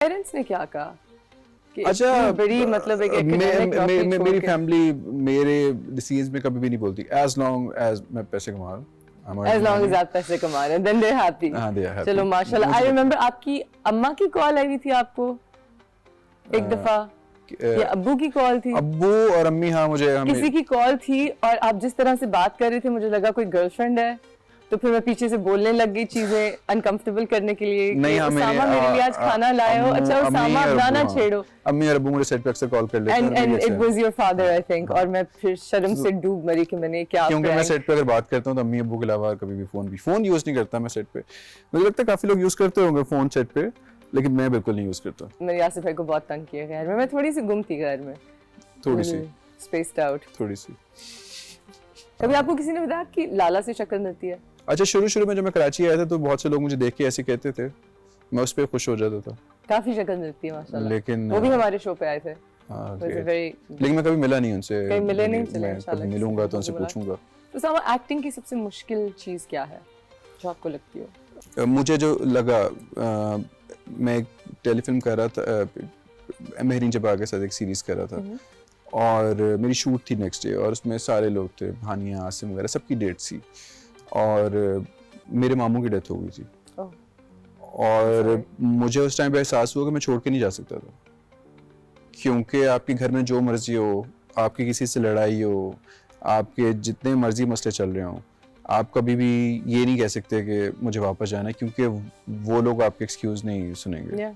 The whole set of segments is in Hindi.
पेरेंट्स ने क्या कहा कि अच्छा, इतनी बड़ी मतलब एक एकेडमिक नौकरी छोड़ मेरी के? फैमिली मेरे डिसीजन में कभी भी नहीं बोलती एज लॉन्ग एज मैं पैसे कमा रहा हूँ। As long as आप पैसे कमा रहे हैं, then they're happy. हाँ, they are happy. चलो माशाल्लाह। I remember आपकी अम्मा की कॉल आई हुई थी आपको एक दफा, या अब्बू की कॉल थी? अब्बू और अम्मी, हाँ मुझे किसी की कॉल थी और आप जिस तरह से बात कर रहे थे मुझे लगा कोई गर्लफ्रेंड है, तो फिर मैं पीछे से बोलने लग गई चीजें अनकंफर्टेबल करने के लिए नहीं, कि हाँ, उसामा मेरे लिए आज खाना लाए हो। अच्छा उसामा अपना ना छेड़ो। अम्मी और अब्बू मुझे सेट पे अक्सर कॉल कर लेते हैं and it was your father I think, और मैं फिर शर्म से डूब मरी कि मैंने क्या क्योंकि मैं सेट पे अगर बात करता हूँ तो अम्मी अब्बू के अलावा कभी भी फोन यूज नहीं करता मैं सेट पे। मुझे लगता है काफी लोग यूज करते होंगे फोन सेट पे, लेकिन मैं बिल्कुल नहीं यूज करता। मेरे यासिर भाई को बहुत तंग किया घर में, मैं थोड़ी सी गुम थी घर में, थोड़ी सी स्पेस्ड आउट। थोड़ी सी। कभी आपको किसी ने बताया कि लाला से शक्ल मिलती है? अच्छा, शुरू में जब मैं कराची आया था तो बहुत से लोग मुझे देख के ऐसे कहते थे, मैं उस पर खुश हो जाता था। काफी शक्ल मिलती है माशाल्लाह। लेकिन वो भी हमारे शो पे आए थे। लेकिन मैं कभी मिला नहीं उनसे। कहीं मिले नहीं, चले मैं इंशाल्लाह कभी मिलूंगा तो उनसे पूछूंगा। तो सामा, एक्टिंग की सबसे मुश्किल चीज क्या है जो आपको लगती हो? मुझे जो लगा, मैं एक टेलीफिल्म कर रहा था, मेहरीन जबा के साथ एक सीरीज कर रहा था, और मेरी शूट थी नेक्स्ट डे, और उसमें सारे लोग थे, भानिया, आसिम वगैरह, सबकी डेट थी, और मेरे मामू की डेथ हो गई थी। और मुझे उस टाइम पे एहसास हुआ कि मैं छोड़ के नहीं जा सकता था, क्योंकि आपके घर में जो मर्जी हो, आपकी किसी से लड़ाई हो, आपके जितने मर्जी मसले चल रहे हों, आप कभी भी ये नहीं कह सकते कि मुझे वापस जाना है, क्योंकि वो लोग आपके एक्सक्यूज नहीं सुनेंगे। yes.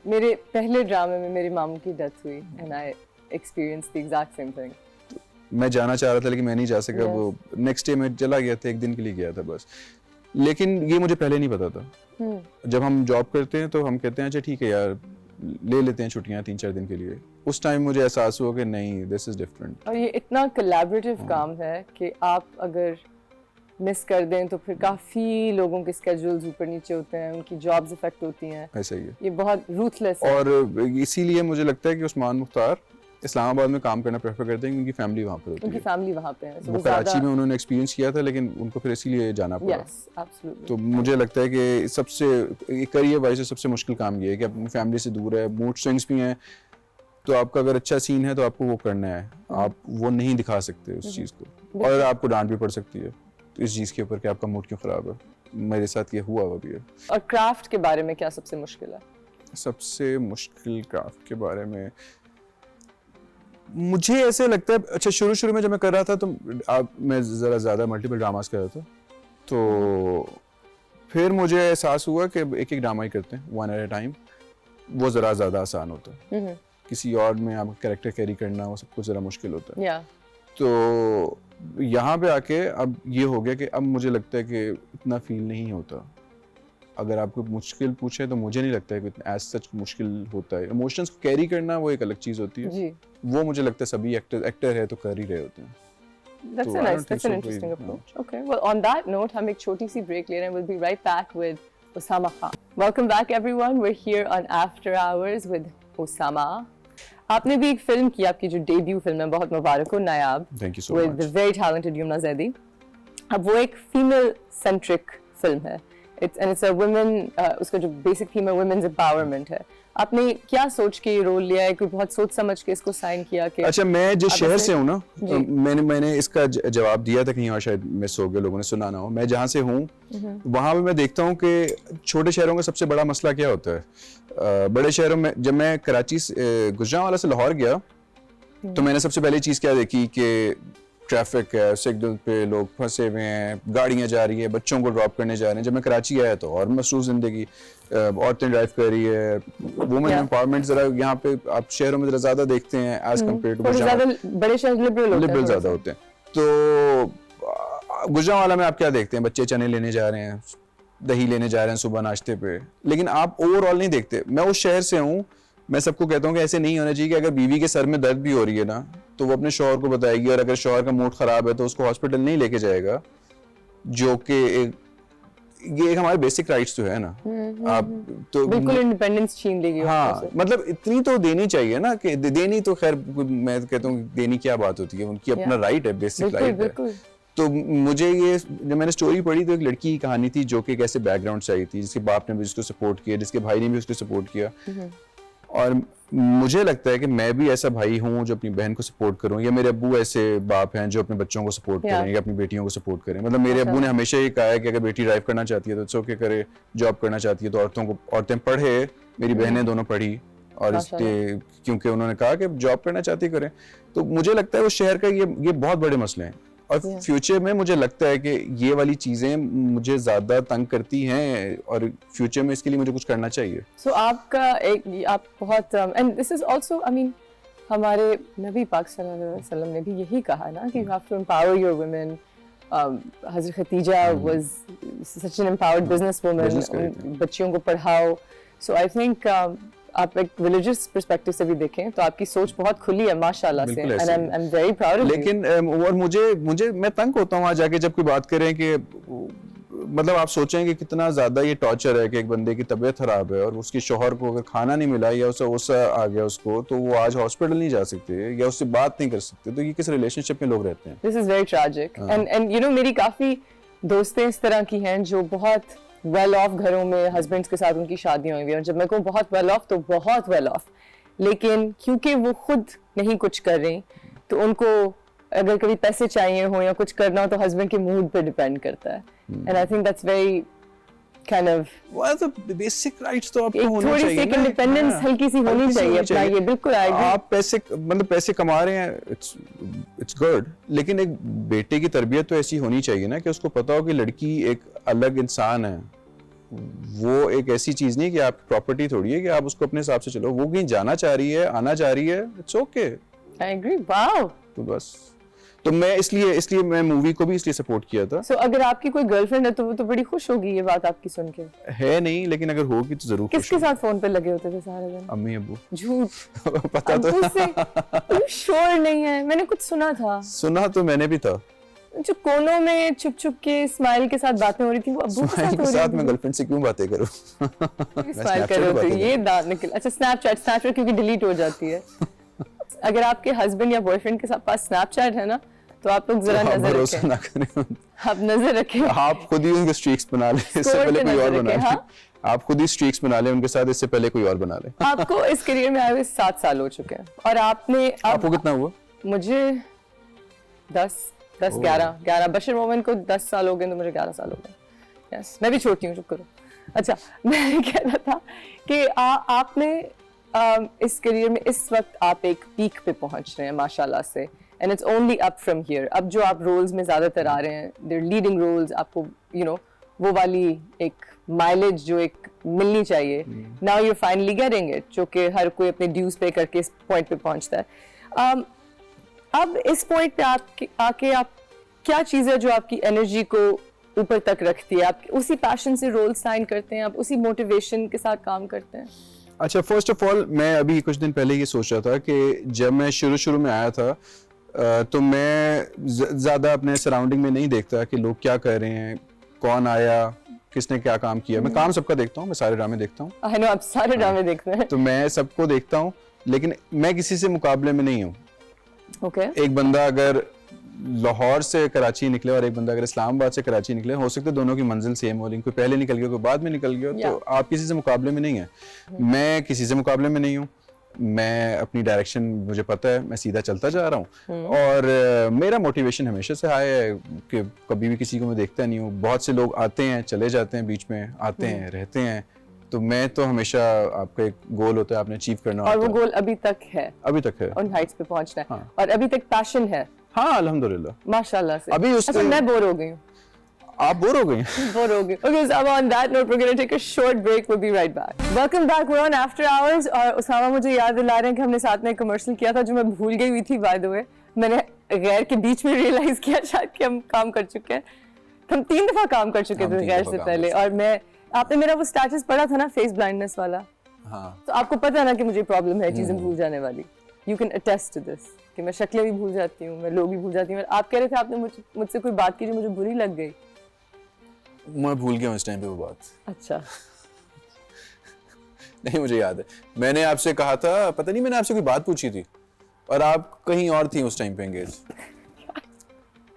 मेरे पहले ड्रामे में मेरी मामू की डेथ हुई and I experienced the exact same thing. मैं जाना चाह रहा था लेकिन मैं नहीं जा सका। Yes. वो नेक्स्ट डे मैं चला गया था, एक दिन के लिए गया था बस। लेकिन ये मुझे पहले नहीं पता था। जब हम जॉब करते हैं तो हम कहते हैं अच्छा ठीक है यार, ले लेते हैं छुट्टियां 3-4 दिन के लिए। उस टाइम मुझे एहसास हुआ कि नहीं, दिस इज डिफरेंट। और ये इतना कोलैबोरेटिव काम है कि आप अगर मिस कर दें तो फिर काफी लोगों के स्केड्यूल्स ऊपर नीचे होते हैं, उनकी जॉब्स इफेक्ट होती हैं। ऐसा ही है। ये बहुत रूथलेस है। और इसीलिए मुझे लगता है कि उस्मान मुख्तार इस्लामाबाद में काम करना प्रेफर करते हैं, क्योंकि फैमिली वहाँ पर होती उनकी है। फैमिली वहाँ पे है, वो कराची में उन्होंने एक्सपीरियंस किया था, लेकिन उनको फिर इसीलिए जाना पड़ा। yes, absolutely. तो मुझे लगता है कि सबसे करियर वाइज से सबसे मुश्किल काम ये है कि अपनी फैमिली से दूर है, मूड स्विंग्स भी हैं, तो आपका अगर अच्छा सीन है तो आपको वो करना है, आप वो नहीं दिखा सकते उस चीज़ को, और आपको डांट भी पड़ सकती है इस चीज़ के ऊपर कि आपका मूड क्यों ख़राब है। मेरे साथ ये हुआ भी है। और क्राफ्ट के बारे में क्या सबसे मुश्किल है? सबसे मुश्किल क्राफ्ट के बारे में मुझे ऐसे लगता है, अच्छा शुरू में जब मैं कर रहा था तो मैं ज़रा ज़्यादा मल्टीपल ड्रामास कर रहा था, तो फिर मुझे एहसास हुआ कि एक एक ड्रामा ही करते हैं, वन एट अ टाइम, वो ज़रा ज़्यादा आसान होता है। किसी और में आप कैरेक्टर कैरी करना, वो सब कुछ ज़रा मुश्किल होता है। तो यहाँ पे आके अब ये हो गया कि अब मुझे लगता है कि इतना फील नहीं होता। अगर आपको मुश्किल पूछे तो मुझे नहीं लगता है कि एज सच मुश्किल होता है। इमोशंस को कैरी करना वो एक अलग चीज़ होती है जी। वो मुझे लगता है सभी एक्टर है तो कर ही रहे होते हैं। That's a nice, that's an interesting approach. Okay, well on that note, हम एक छोटी सी break ले रहे हैं. We'll be right back with Osama Khan. Welcome back everyone. We're here on After Hours with Osama. आपने भी एक फिल्म की, आपकी जो डेब्यू फिल्म है, बहुत मुबारक हो, नायाब. Thank you so with much. the very talented Yumna Zaidi. अब वो एक female centric फिल्म है. It's a women, उसका जो basic theme है women's empowerment है. आपने क्या सोच के ये रोल लिया है? कोई बहुत सोच समझ के इसको साइन किया कि अच्छा, मैं जिस शहर से हूँ ना, मैंने इसका जवाब दिया था कहीं और, शायद मिस हो गया, लोगों ने सुना ना हो। मैं जहाँ से हूँ वहाँ पे मैं देखता हूँ कि छोटे शहरों का सबसे बड़ा मसला क्या होता है। बड़े शहरों में, जब मैं कराची से गुजरांवाला से लाहौर गया तो मैंने सबसे पहली चीज़ क्या देखी कि ट्रैफिक है, सिग्नल पे लोग फंसे हुए हैं, गाड़ियाँ जा रही है, बच्चों को ड्रॉप करने जा रहे हैं। जब मैं कराची आया तो और मसरूफ ज़िंदगी, औरतें ड्राइव कर रही है, वुमेन एम्पावरमेंट ज़रा यहाँ पे आप शहरों में ज़रा ज़्यादा देखते हैं एज कम्पेयर टू बड़े शहर लिबरल ज़्यादा होते हैं। तो गुजरांवाला में आप क्या देखते हैं, बच्चे चने लेने जा रहे हैं, दही लेने जा रहे हैं सुबह नाश्ते पे, लेकिन आप ओवरऑल नहीं देखते। मैं उस शहर से हूँ, मैं सबको कहता हूँ कि ऐसे नहीं होना चाहिए कि अगर बीवी के सर में दर्द भी हो रही है ना तो वो अपने शौहर को बताएगी, और अगर शौहर का मूड खराब है तो उसको हॉस्पिटल नहीं लेके जाएगा, जो कि ये एक हमारे बेसिक राइट्स तो है ना। आप तो बिल्कुल इंडिपेंडेंस छीन लेगी। हाँ, मतलब इतनी तो देनी चाहिए ना, कि देनी तो खैर मैं कहता हूँ देनी क्या बात होती है, उनकी अपना राइट है, बेसिक राइट है। तो मुझे ये, जब मैंने स्टोरी पढ़ी तो एक लड़की की कहानी थी जो कि एक ऐसे बैकग्राउंड से आई थी, जिसके बाप ने भी उसको सपोर्ट किया, जिसके भाई ने भी उसको सपोर्ट किया। और मुझे लगता है कि मैं भी ऐसा भाई हूँ जो अपनी बहन को सपोर्ट करूँ, या मेरे अब्बू ऐसे बाप हैं जो अपने बच्चों को सपोर्ट करें या अपनी बेटियों को सपोर्ट करें। मतलब मेरे अब्बू ने हमेशा ये कहा है कि अगर बेटी ड्राइव करना चाहती है तो इट्स ओके करे, जॉब करना चाहती है तो औरतें पढ़े। मेरी बहनें दोनों पढ़ी, और इसके क्योंकि उन्होंने कहा कि जॉब करना चाहती करें। तो मुझे लगता है वो शहर का ये बहुत बड़े मसले हैं, और फ्यूचर में मुझे लगता है कि ये वाली चीजें मुझे ज्यादा तंग करती हैं, और फ्यूचर में इसके लिए मुझे कुछ करना चाहिए। So आपका आप बहुत and this is also, I mean, हमारे नबी पाक सल्लल्लाहु अलैहि वसल्लम ने भी यही कहा ना कि you have to empower your women. Hazrat Khadija was such an empowered business woman, बच्चियों को पढ़ाओ। सो आई थिंक आप एक रिलीजियस पर्सपेक्टिव से भी देखें तो आपकी सोच बहुत खुली है माशाल्लाह से, and I am very proud of you. लेकिन और मुझे मैं तंग होता हूँ वहाँ जाके जब कोई बात करें कि मतलब आप सोचें कि कितना ज्यादा ये टॉर्चर है कि एक बंदे की तबीयत खराब है और उसके शौहर को अगर खाना नहीं मिला या उसे गुस्सा आ गया उसको, तो वो आज हॉस्पिटल नहीं जा सकते या उससे बात नहीं कर सकते। तो ये किस रिलेशनशिप में लोग रहते हैं? This is very tragic. And you know, मेरी काफी दोस्तें इस तरह की हैं जो बहुत वेल ऑफ घरों में हस्बैंड्स के साथ उनकी शादियां हुई हैं, और जब मैं कहूँ बहुत वेल ऑफ तो बहुत वेल ऑफ, लेकिन क्योंकि वो खुद नहीं कुछ कर रही तो उनको अगर कभी पैसे चाहिए हो या कुछ करना हो तो हस्बैंड के मूड पे डिपेंड करता है। And I think that's very kind of basic rights तो आपको होने थोड़ी चाहिए सी ना। इंडिपेंडेंस हल्की सी होनी चाहिए अपना, ये बिल्कुल आई एग्री। आप पैसे कमा रहे हैं, इट्स गुड, लेकिन एक बेटे की तरबियत तो ऐसी होनी चाहिए ना कि उसको पता हो कि लड़की एक अलग इंसान है, वो एक ऐसी चीज नहीं कि आपकी प्रॉपर्टी थोड़ी है कि आप उसको अपने हिसाब से चलो। वो कहीं जाना चाह रही है, आना चाह रही है, it's okay. I agree. Wow. तो बस, तो मैं इसलिए मैं मूवी को भी इसलिए सपोर्ट किया था। So, अगर आपकी कोई गर्लफ्रेंड है तो वो तो बड़ी खुश होगी ये बात आपकी सुन के। है नहीं, लेकिन अगर होगी तो जरूर खुश किसके साथ फोन पे लगे होते थे सारे दिन? अम्मी अब्बू। झूठ। पता तो अब्बू से श्योर नहीं है, मैंने कुछ सुना था। सुना तो मैंने भी था। जो कोनों में छुप छुप के स्माइल के साथ बातें हो रही थी, वो अब्बू के साथ हो रही थी। मैं गर्लफ्रेंड से क्यों बातें करूं? स्माइल कर रहे थे, ये दांत निकल। अच्छा, स्नैपचैट क्योंकि डिलीट हो जाती है। अगर आपके हस्बैंड या बॉयफ्रेंड के साथ पास स्नैपचैट है ना, तो आप लोग जरा नजर रखें। ना करें। आप नजर रखें। आप खुद ही उनके स्ट्रीक्स बना लें, इससे पहले कोई और बना ले। आप खुद ही स्ट्रीक्स बना लें उनके साथ, इससे पहले कोई और बना ले। आपको इस करियर में आए हुए 7 साल हो चुके हैं, और आपको कितना हुआ? मुझे 11 बशर मोमिन को 10 साल हो गए, तो मुझे 11 साल हो गए। यस, मैं भी छोटी हूँ, चुप करो। अच्छा, मैं कह रहा था कि आपने इस करियर में इस वक्त आप एक पीक पे पहुंच रहे हैं माशाल्लाह से, and it's only up from here. अब जो आप रोल्स में ज्यादातर आ रहे हैं, देयर लीडिंग रोल्स, आपको यू नो वो वाली एक माइलेज जो एक मिलनी चाहिए, now you are finally getting it, जो कि हर कोई अपने ड्यूज पे करके इस पॉइंट पे पहुंचता है। अब इस पॉइंट पे आके आप क्या चीज़ है जो आपकी एनर्जी को ऊपर तक रखती है? आप उसी पैशन से रोल साइन करते हैं, आप उसी मोटिवेशन के साथ काम करते हैं? अच्छा, फर्स्ट ऑफ ऑल मैं अभी कुछ दिन पहले ये सोच रहा था कि जब मैं शुरू में आया था तो मैं ज़्यादा अपने सराउंडिंग में नहीं देखता कि लोग क्या कर रहे हैं, कौन आया, किसने क्या काम किया। मैं काम सबका देखता हूँ, मैं सारे ड्रामे देखता हूँ। आई नो, आप सारे ड्रामे देखते हैं। तो मैं सबको देखता हूँ, लेकिन मैं किसी से मुकाबले में नहीं हूँ। Okay. एक बंदा अगर लाहौर से कराची निकले और एक बंदा अगर इस्लामाबाद से कराची निकले, हो सकता है दोनों की मंजिल सेम हो, लेकिन कोई पहले निकल गया, कोई बाद में निकल गया, तो आप किसी से मुकाबले में नहीं है। मैं किसी से मुकाबले में नहीं हूँ। मैं अपनी डायरेक्शन मुझे पता है, मैं सीधा चलता जा रहा हूँ, और मेरा मोटिवेशन हमेशा से हाई है कि कभी भी किसी को मैं देखता नहीं हूँ। बहुत से लोग आते हैं, चले जाते हैं, बीच में आते हैं, रहते हैं, तो मैं तो हमेशा, आपका एक गोल होता है, आपने अचीव करना होता है, और वो गोल अभी तक है उन हाइट्स पे पहुंचना है। हाँ। और अभी तक पैशन है। हाँ, अल्हम्दुलिल्लाह, माशाल्लाह से। अभी अच्छा, मैं बोर हो गई हूँ। आप बोर हो गई? बोर हो गई। Okay, so on that note, we're going to take a short break. We'll be right back. Welcome back. We're on After Hours, और उसामा मुझे याद दिला रहे हैं कि हमने साथ में एक कमर्शियल किया था जो मैं भूल गई हुई थी, by the way। मैंने गैर के बीच में रियलाइज किया शायद कि हम काम कर चुके हैं। हम 3 दफा काम कर चुके थे गैर से पहले, और आपने मेरा वो स्टेटस पढ़ा था ना, फेस ब्लाइंडनेस वाला। हाँ। तो आपको पता है ना कि मुझे प्रॉब्लम है चीजें भूल जाने वाली। You can attest to this कि मैं शक्लें भी भूल जाती हूँ, मैं लोग भी भूल जाती हूँ। आप कह रहे थे आपने मुझसे कोई बात की जो मुझे बुरी लग गई। मैं भूल गया हूँ इस टाइम पे वो बात। अच्छा। नहीं, मुझे याद है, मैंने आपसे कहा था, पता नहीं मैंने आपसे कोई बात पूछी थी और आप कहीं और थी उस टाइम पे एंगेज।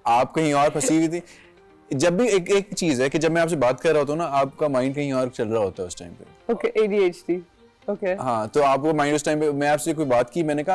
आप कहीं और फंसी हुई थी। जब भी एक चीज है कि जब मैं आपसे बात कर रहा होता हूँ ना, आपका माइंड कहीं और चल रहा होता है उस टाइम पे। Okay, ADHD। ओके। हाँ, तो आपको माइंड उस टाइम पे, मैं आपसे कोई बात की, मैंने कहा